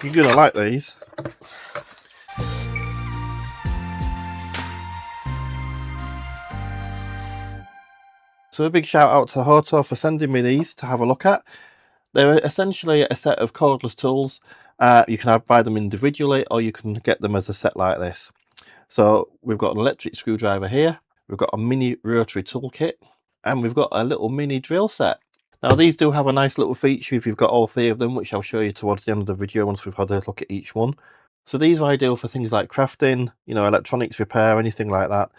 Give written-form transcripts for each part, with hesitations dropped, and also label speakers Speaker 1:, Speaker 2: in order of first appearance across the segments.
Speaker 1: You're gonna like these. So a big shout out to HOTO for sending me these to have a look at. They're essentially a set of cordless tools. You can buy them individually, or you can get them as a set like this. So we've got an electric screwdriver here, we've got a mini rotary toolkit, and we've got a little mini drill set. Now these do have a nice little feature if you've got all three of them, which I'll show you towards the end of the video once we've had a look at each one. So these are ideal for things like crafting, you know, electronics repair, anything like that.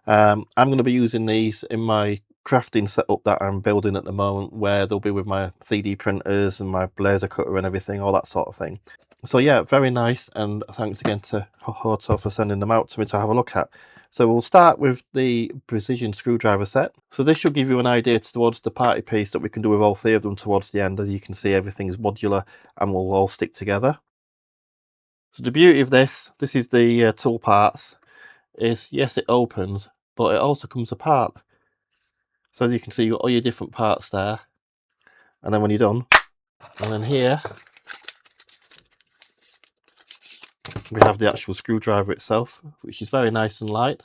Speaker 1: I'm going to be using these in my crafting setup that I'm building at the moment, where they'll be with my 3D printers and my laser cutter and everything, all that sort of thing. So yeah, very nice, and thanks again to HOTO for sending them out to me to have a look at. So we'll start with the precision screwdriver set. So this should give you an idea towards the party piece that we can do with all three of them towards the end. As you can see, everything is modular and will all stick together. So the beauty of this is the tool parts, is yes, it opens, but it also comes apart. So as you can see, you've got all your different parts there, and then when you're done, and then here we have the actual screwdriver itself, which is very nice and light,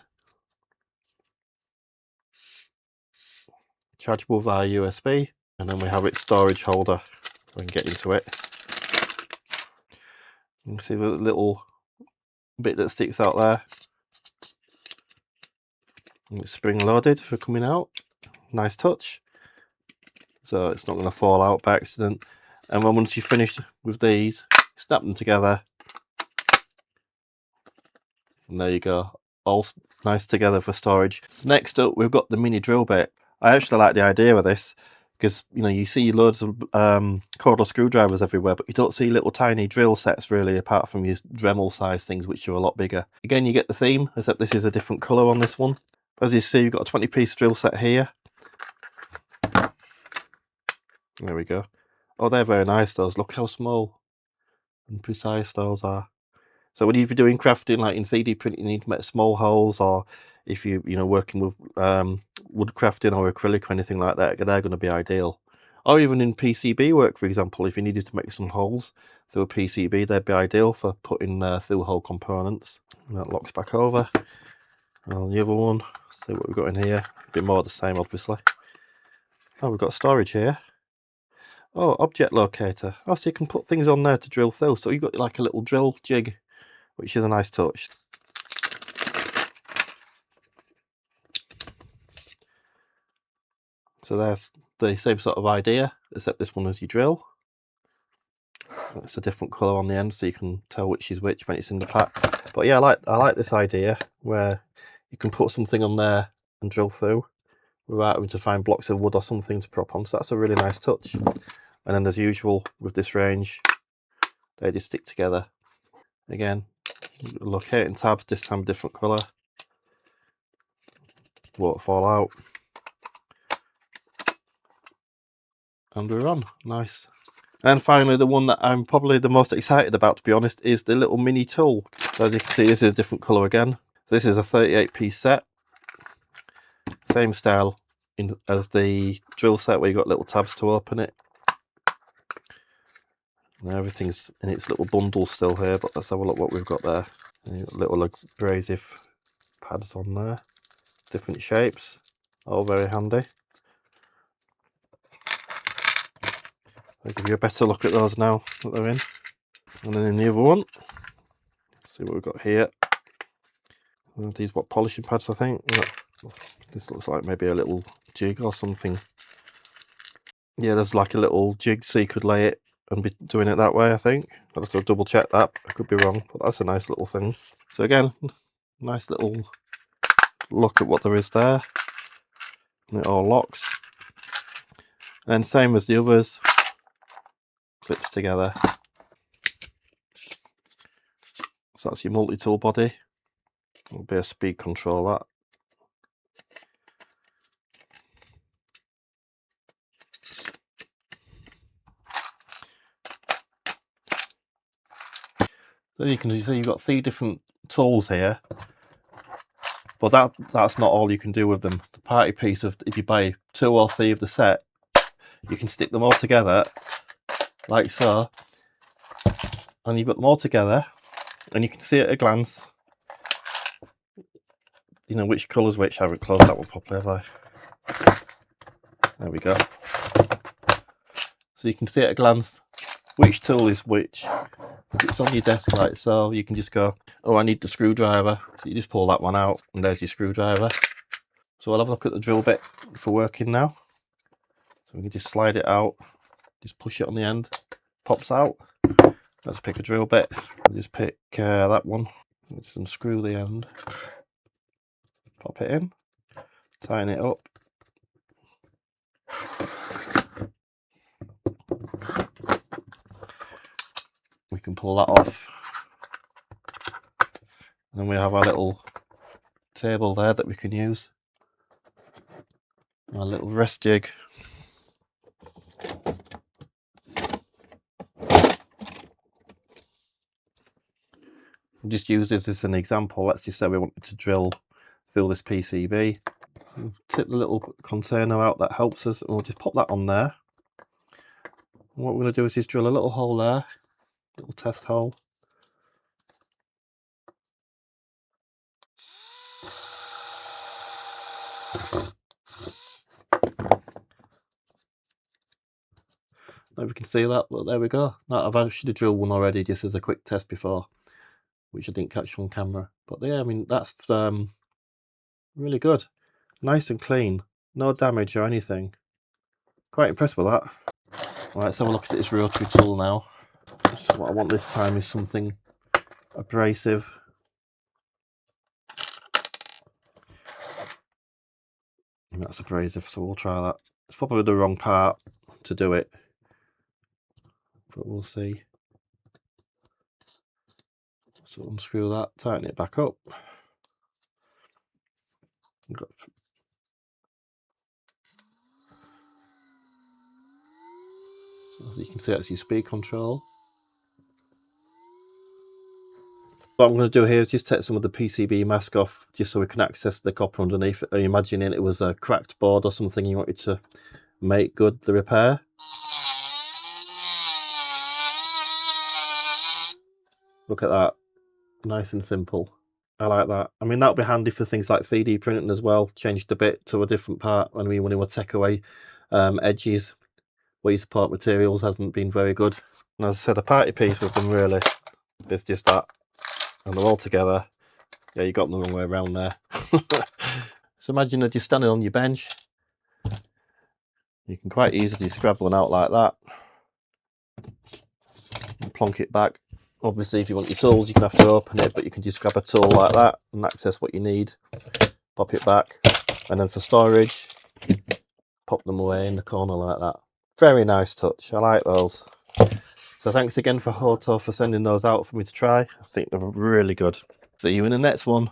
Speaker 1: chargeable via USB, and then we have its storage holder. We can get into it. You can see the little bit that sticks out there, and it's spring loaded for coming out. Nice touch, so it's not going to fall out by accident. And then once you finish with these, snap them together, and there you go, all nice together for storage. Next up, we've got the mini drill bit. I actually like the idea of this, because you know, you see loads of cordless screwdrivers everywhere, but you don't see little tiny drill sets really, apart from your Dremel size things, which are a lot bigger. Again, you get the theme, except this is a different colour on this one. As you see, you've got a 20-piece drill set here. There we go. Oh, they're very nice, those. Look how small and precise those are. So when you're doing crafting, like in 3D printing, you need to make small holes, or if you know, working with wood crafting or acrylic or anything like that, they're going to be ideal. Or even in PCB work, for example, if you needed to make some holes through a PCB, they'd be ideal for putting through hole components. And that locks back over. And the other one, let's see what we've got in here. A bit more of the same, obviously. Oh, we've got storage here. Oh, object locator. Oh, so you can put things on there to drill through. So you've got like a little drill jig, which is a nice touch. So there's the same sort of idea, except this one is your drill. It's a different colour on the end, so you can tell which is which when it's in the pack. But yeah, I like this idea where you can put something on there and drill through without having to find blocks of wood or something to prop on. So that's a really nice touch. And then as usual with this range, they just stick together. Again, locating tab, this time different colour. Won't fall out. And we're on. Nice. And finally, the one that I'm probably the most excited about, to be honest, is the little mini tool. So as you can see, this is a different colour again. So this is a 38-piece set. Same style as the drill set, where you've got little tabs to open it. And everything's in its little bundle still here, but let's have a look what we've got there. Little abrasive pads on there. Different shapes. All very handy. I'll give you a better look at those now that they're in. And then in the other one, let's see what we've got here. And these what polishing pads, I think. This looks like maybe a little jig or something. Yeah, there's like a little jig, so you could lay it and be doing it that way, I think. I'll have to double check that. I could be wrong, but that's a nice little thing. So again, nice little look at what there is there. And it all locks. And same as the others, clips together. So that's your multi-tool body. There'll be a speed control that. So you can see you've got 3 different tools here, but that's not all you can do with them. The party piece of, if you buy 2 or 3 of the set, you can stick them all together like so, and you've got them all together, and you can see at a glance, you know, which colours which. I haven't closed that one properly, have I? There we go. So you can see at a glance which tool is which. It's on your desk like so. You can just go, oh, I need the screwdriver. So you just pull that one out, and there's your screwdriver. So I'll have a look at the drill bit for working now. So we can just slide it out, just push it on the end, pops out. Let's pick a drill bit. We'll just pick that one. Let's unscrew the end, pop it in, tighten it up. We can pull that off. And then we have our little table there that we can use. Our little rest jig. We'll just use this as an example. Let's just say we wanted to fill this PCB. We'll tip the little container out that helps us, and we'll just pop that on there. And what we're going to do is just drill a little hole there, little test hole. If we can see that, but there we go. Now I've actually drilled one already just as a quick test before, which I didn't catch on camera. But yeah, I mean, that's really good. Nice and clean. No damage or anything. Quite impressed with that. Right, let's have a look at this rotary tool now. So what I want this time is something abrasive. And that's abrasive, so we'll try that. It's probably the wrong part to do it, but we'll see. So unscrew that, tighten it back up. So as you can see, that's your speed control. What I'm going to do here is just take some of the PCB mask off, just so we can access the copper underneath it. Are you imagining it was a cracked board or something you wanted to make good the repair? Look at that, nice and simple. I like that. I mean, that'll be handy for things like 3D printing as well. Changed a bit to a different part when we want to take away edges where your support materials hasn't been very good. And as I said, a party piece with them really is just that. And they're all together. Yeah, you got them the wrong way around there. So imagine that you're standing on your bench. You can quite easily just grab one out like that and plonk it back. Obviously, if you want your tools, you're going to have to open it, but you can just grab a tool like that and access what you need, pop it back, and then for storage, pop them away in the corner like that. Very nice touch. I like those. So thanks again for HOTO for sending those out for me to try. I think they're really good. See you in the next one.